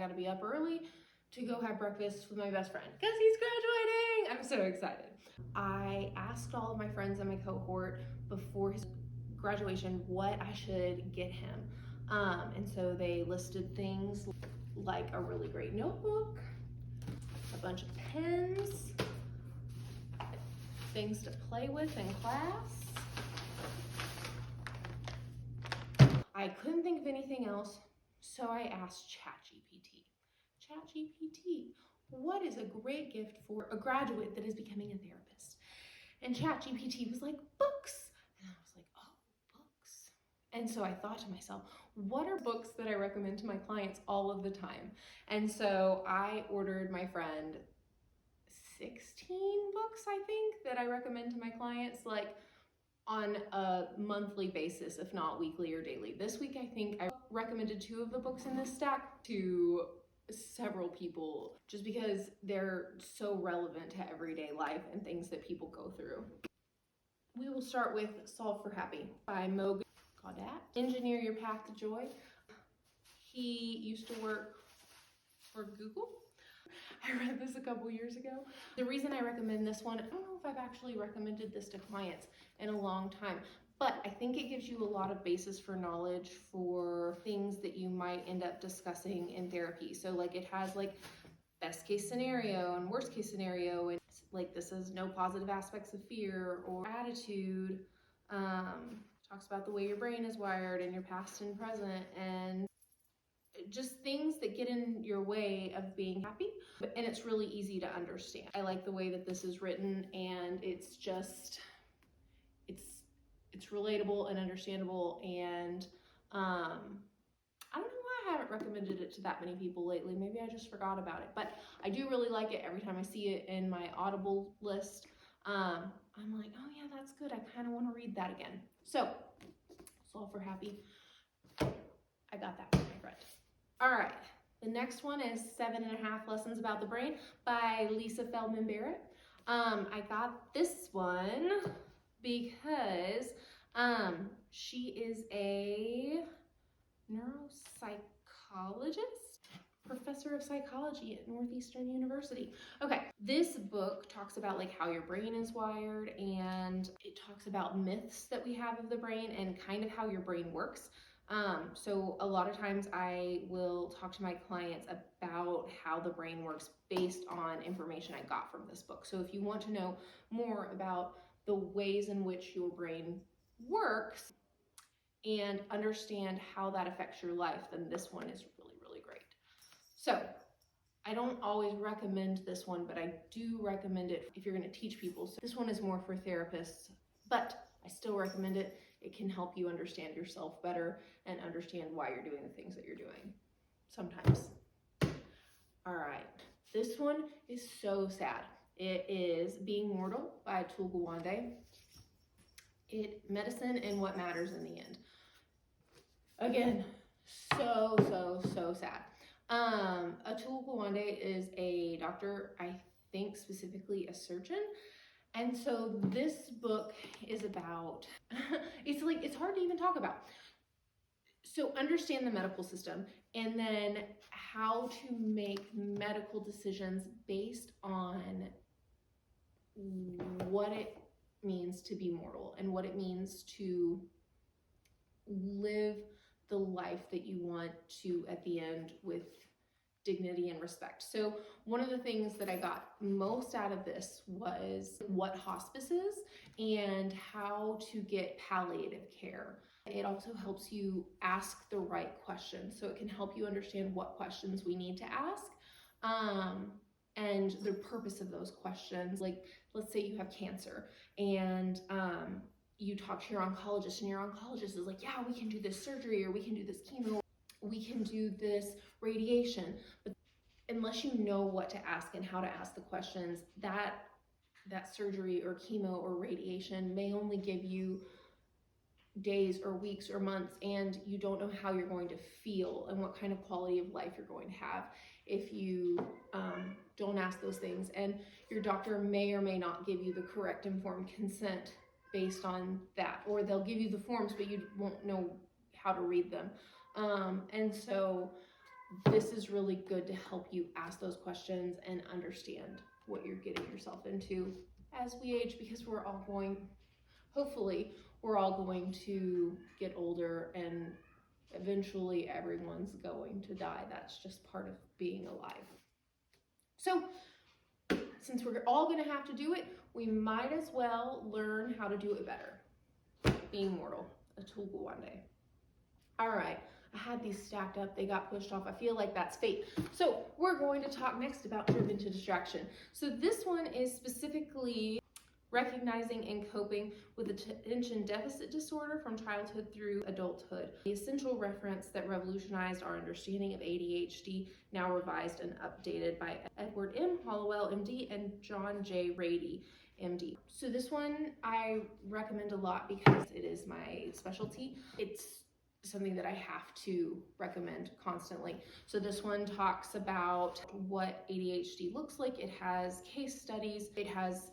gotta be up early to go have breakfast with my best friend because he's graduating. I'm so excited. I asked all of my friends in my cohort before his graduation what I should get him. And so they listed things like a really great notebook, a bunch of pens, things to play with in class. I couldn't think of anything else, so I asked ChatGPT. ChatGPT, what is a great gift for a graduate that is becoming a therapist? And ChatGPT was like, books. And I was like, oh, books. And so I thought to myself, what are books that I recommend to my clients all of the time? And so I ordered my friend 16 books, I think, that I recommend to my clients, like on a monthly basis, if not weekly or daily. This week, I think I recommended 2 of the books in this stack to several people just because they're so relevant to everyday life and things that people go through. We will start with Solve for Happy by Mo Gaudat. Engineer Your Path to Joy. He used to work for Google. I read this a couple years ago. The reason I recommend this one, I don't know if I've actually recommended this to clients in a long time, but I think it gives you a lot of basis for knowledge for things that you might end up discussing in therapy. So like it has like best case scenario and worst case scenario, and like this is no positive aspects of fear or attitude. Talks about the way your brain is wired and your past and present, and just things that get in your way of being happy, and it's really easy to understand. I like the way that this is written, and it's just, it's relatable and understandable, and I don't know why I haven't recommended it to that many people lately. Maybe I just forgot about it, but I do really like it. Every time I see it in my Audible list, I'm like, oh yeah, that's good. I kind of want to read that again. So, Solve for Happy. I got that from my friend. All right, the next one is 7.5 Lessons About the Brain by Lisa Feldman Barrett. I got this one because she is a neuropsychologist, professor of psychology at Northeastern University. Okay, this book talks about like how your brain is wired, and it talks about myths that we have of the brain and kind of how your brain works. So a lot of times I will talk to my clients about how the brain works based on information I got from this book. So if you want to know more about the ways in which your brain works and understand how that affects your life, then this one is really, really great. So I don't always recommend this one, but I do recommend it if you're going to teach people. So this one is more for therapists, but I still recommend it. It can help you understand yourself better and understand why you're doing the things that you're doing sometimes. All right, this one is so sad. It is Being Mortal by Atul Gawande. Medicine and What Matters in the End. Again, so sad. Atul Gawande is a doctor, I think specifically a surgeon. And so this book is about, it's hard to even talk about. So understand the medical system, and then how to make medical decisions based on what it means to be mortal and what it means to live the life that you want to at the end with dignity and respect. So one of the things that I got most out of this was what hospice is and how to get palliative care. It also helps you ask the right questions. So it can help you understand what questions we need to ask and the purpose of those questions. Like, let's say you have cancer and you talk to your oncologist, and your oncologist is like, yeah, we can do this surgery, or we can do this chemo, we can do this radiation. But unless you know what to ask and how to ask the questions, that surgery or chemo or radiation may only give you days or weeks or months, and you don't know how you're going to feel and what kind of quality of life you're going to have if you don't ask those things. And your doctor may or may not give you the correct informed consent based on that, or they'll give you the forms but you won't know how to read them. And so this is really good to help you ask those questions and understand what you're getting yourself into as we age, because we're all going, hopefully, we're all going to get older, and eventually everyone's going to die. That's just part of being alive. So since we're all going to have to do it, we might as well learn how to do it better. Being mortal, a tool one day. All right, I had these stacked up, they got pushed off. I feel like that's fate. So we're going to talk next about driven to distraction. So this one is specifically recognizing and coping with attention deficit disorder from childhood through adulthood. The essential reference that revolutionized our understanding of ADHD, now revised and updated by Edward M. Hollowell, MD, and John J. Rady, MD. So this one I recommend a lot because it is my specialty. It's something that I have to recommend constantly. So this one talks about what ADHD looks like. It has case studies. It has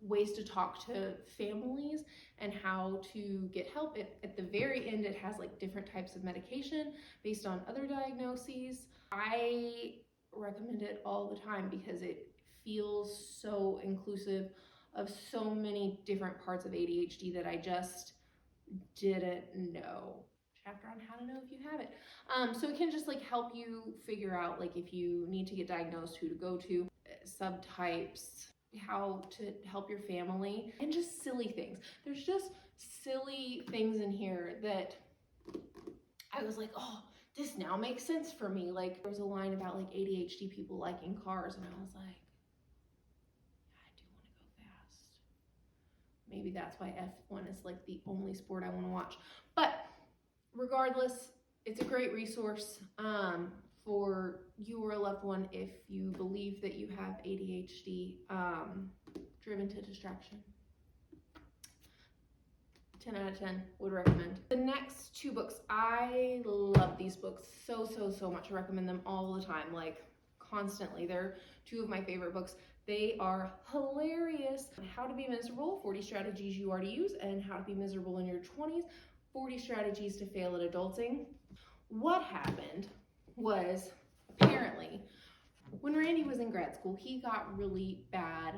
ways to talk to families and how to get help. At the very end, it has like different types of medication based on other diagnoses. I recommend it all the time because it feels so inclusive of so many different parts of ADHD that I just didn't know. Chapter on how to know if you have it. So it can just like help you figure out like if you need to get diagnosed, who to go to, subtypes, how to help your family, and just silly things. There's just silly things in here that I was like, oh, this now makes sense for me. Like there was a line about like ADHD people liking cars, and I was like, yeah, I do want to go fast. Maybe that's why F1 is like the only sport I want to watch. But regardless, it's a great resource for you or a loved one if you believe that you have ADHD, driven to distraction. 10 out of 10 would recommend. The next two books, I love these books so much. I recommend them all the time, like constantly. They're two of my favorite books. They are hilarious. How to Be Miserable, 40 Strategies You Are to Use, and How to Be Miserable in Your 20s, 40 Strategies to Fail at Adulting. What happened was, apparently, when Randy was in grad school, he got really bad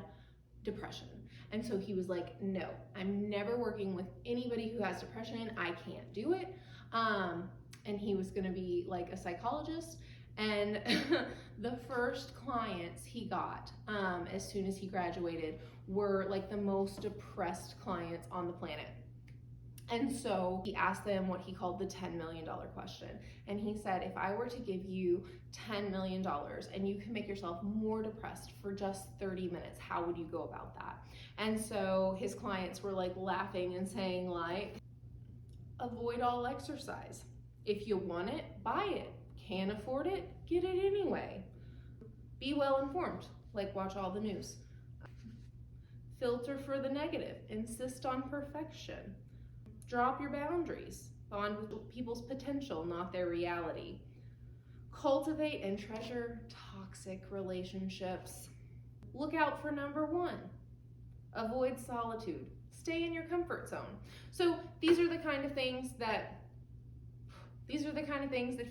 depression. And so he was like, no, I'm never working with anybody who has depression. I can't do it. And he was going to be like a psychologist. And the first clients he got as soon as he graduated were like the most depressed clients on the planet. And so he asked them what he called the $10 million question. And he said, if I were to give you $10 million and you can make yourself more depressed for just 30 minutes, how would you go about that? And so his clients were like laughing and saying like, avoid all exercise. If you want it, buy it. Can't afford it, get it anyway. Be well informed, like watch all the news. Filter for the negative, insist on perfection. Drop your boundaries, bond with people's potential, not their reality. Cultivate and treasure toxic relationships. Look out for number one. Avoid solitude. Stay in your comfort zone. So these are the kind of things that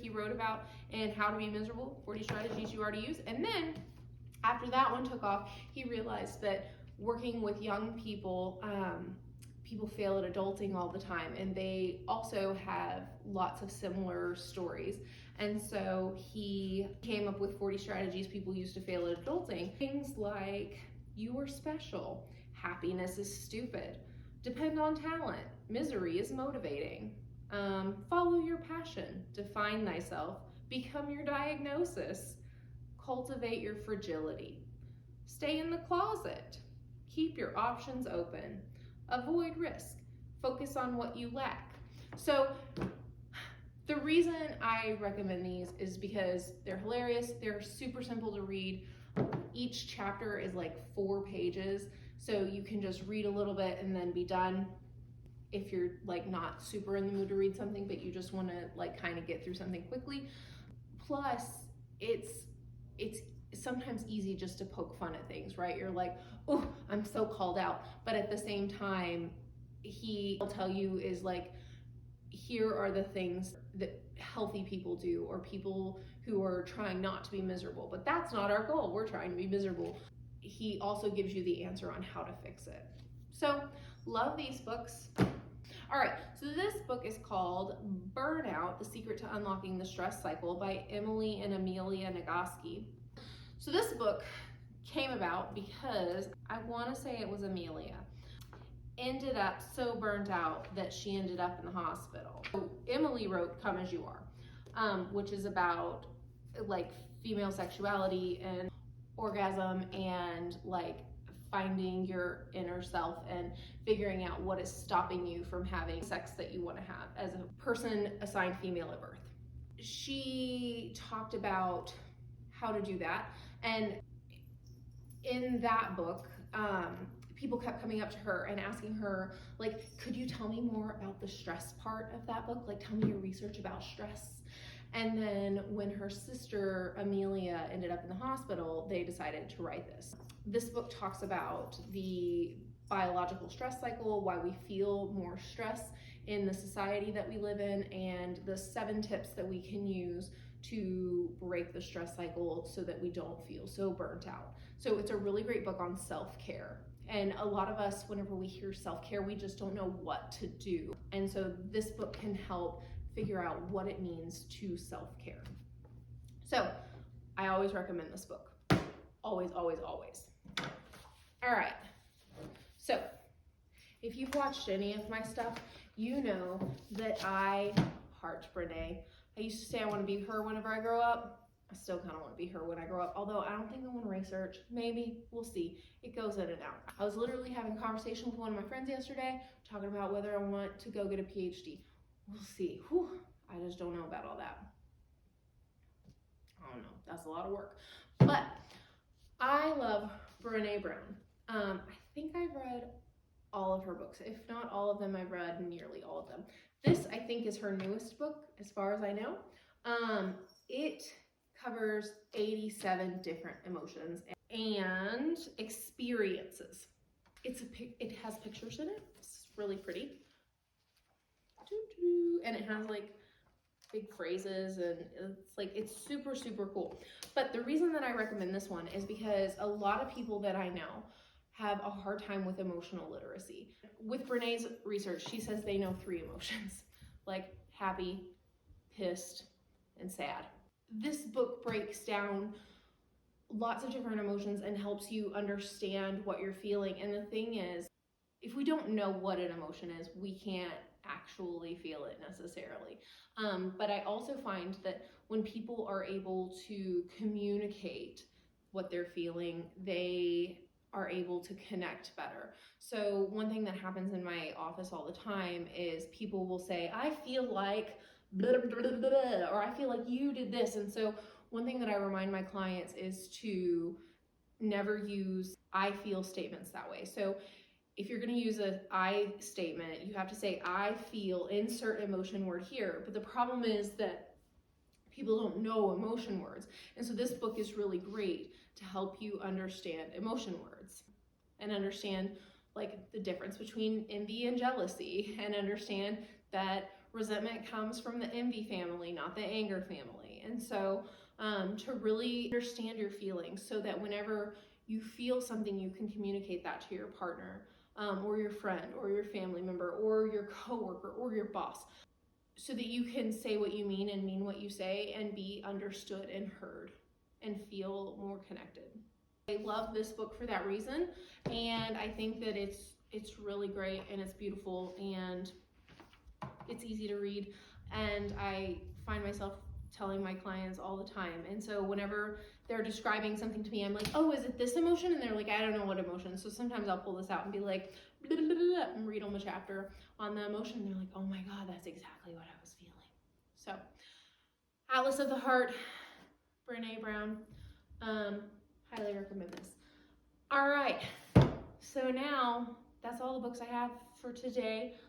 he wrote about in How to Be Miserable, 40 Strategies You Are to Use. And then after that one took off, he realized that working with young people, people fail at adulting all the time, and they also have lots of similar stories. And so he came up with 40 strategies people use to fail at adulting. Things like, you are special, happiness is stupid, depend on talent, misery is motivating, follow your passion, define thyself, become your diagnosis, cultivate your fragility, stay in the closet, keep your options open, avoid risk, focus on what you lack. So the reason I recommend these is because they're hilarious, they're super simple to read. Each chapter is like 4 pages, so you can just read a little bit and then be done. If you're like not super in the mood to read something, but you just want to like kind of get through something quickly. Plus, it's sometimes easy just to poke fun at things, right? You're like, oh, I'm so called out. But at the same time, he'll tell you is like, here are the things that healthy people do, or people who are trying not to be miserable. But that's not our goal. We're trying to be miserable. He also gives you the answer on how to fix it. So, love these books. All right, so this book is called Burnout: The Secret to Unlocking the Stress Cycle by Emily and Amelia Nagoski. So this book came about because I want to say it was Amelia ended up so burnt out that she ended up in the hospital. So Emily wrote Come As You Are, which is about like female sexuality and orgasm and like finding your inner self and figuring out what is stopping you from having sex that you want to have as a person assigned female at birth. She talked about how to do that, and in that book, people kept coming up to her and asking her, like, could you tell me more about the stress part of that book? Like, tell me your research about stress. And then when her sister Amelia ended up in the hospital, they decided to write this. This book talks about the biological stress cycle, why we feel more stress in the society that we live in, and the 7 tips that we can use to break the stress cycle so that we don't feel so burnt out. So it's a really great book on self-care. And a lot of us, whenever we hear self-care, we just don't know what to do. And so this book can help figure out what it means to self-care. So I always recommend this book. Always, always, always. All right. So if you've watched any of my stuff, you know that I heart Brene. I used to say I want to be her whenever I grow up. I still kind of want to be her when I grow up, although I don't think I want to research. Maybe, we'll see. It goes in and out. I was literally having a conversation with one of my friends yesterday, talking about whether I want to go get a PhD. We'll see. Whew, I just don't know about all that. I don't know. That's a lot of work. But I love Brene Brown. I think I've read all of her books. If not all of them, I've read nearly all of them. This, I think, is her newest book, as far as I know. It covers 87 different emotions and experiences. It has pictures in it. It's really pretty. And it has like big phrases, and it's super, super cool. But the reason that I recommend this one is because a lot of people that I know have a hard time with emotional literacy. With Brene's research, she says they know 3 emotions, like happy, pissed, and sad. This book breaks down lots of different emotions and helps you understand what you're feeling. And the thing is, if we don't know what an emotion is, we can't actually feel it necessarily. But I also find that when people are able to communicate what they're feeling, they are able to connect better. So one thing that happens in my office all the time is people will say, I feel like blah, blah, blah, blah, or I feel like you did this. And so one thing that I remind my clients is to never use I feel statements that way. So if you're going to use an I statement, you have to say I feel, insert emotion word here. But the problem is that people don't know emotion words. And so this book is really great to help you understand emotion words and understand like the difference between envy and jealousy, and understand that resentment comes from the envy family, not the anger family. And so to really understand your feelings so that whenever you feel something, you can communicate that to your partner, or your friend, or your family member, or your coworker, or your boss, so that you can say what you mean and mean what you say and be understood and heard and feel more connected. I love this book for that reason, and I think that it's really great, and it's beautiful, and it's easy to read, and I find myself telling my clients all the time. And so whenever they're describing something to me, I'm like, oh, is it this emotion? And they're like, I don't know what emotion. So sometimes I'll pull this out and be like, blah, blah, blah, blah, and read them a chapter on the emotion. And they're like, oh my God, that's exactly what I was feeling. So Atlas of the Heart, Brene Brown, highly recommend this. All right, so now that's all the books I have for today.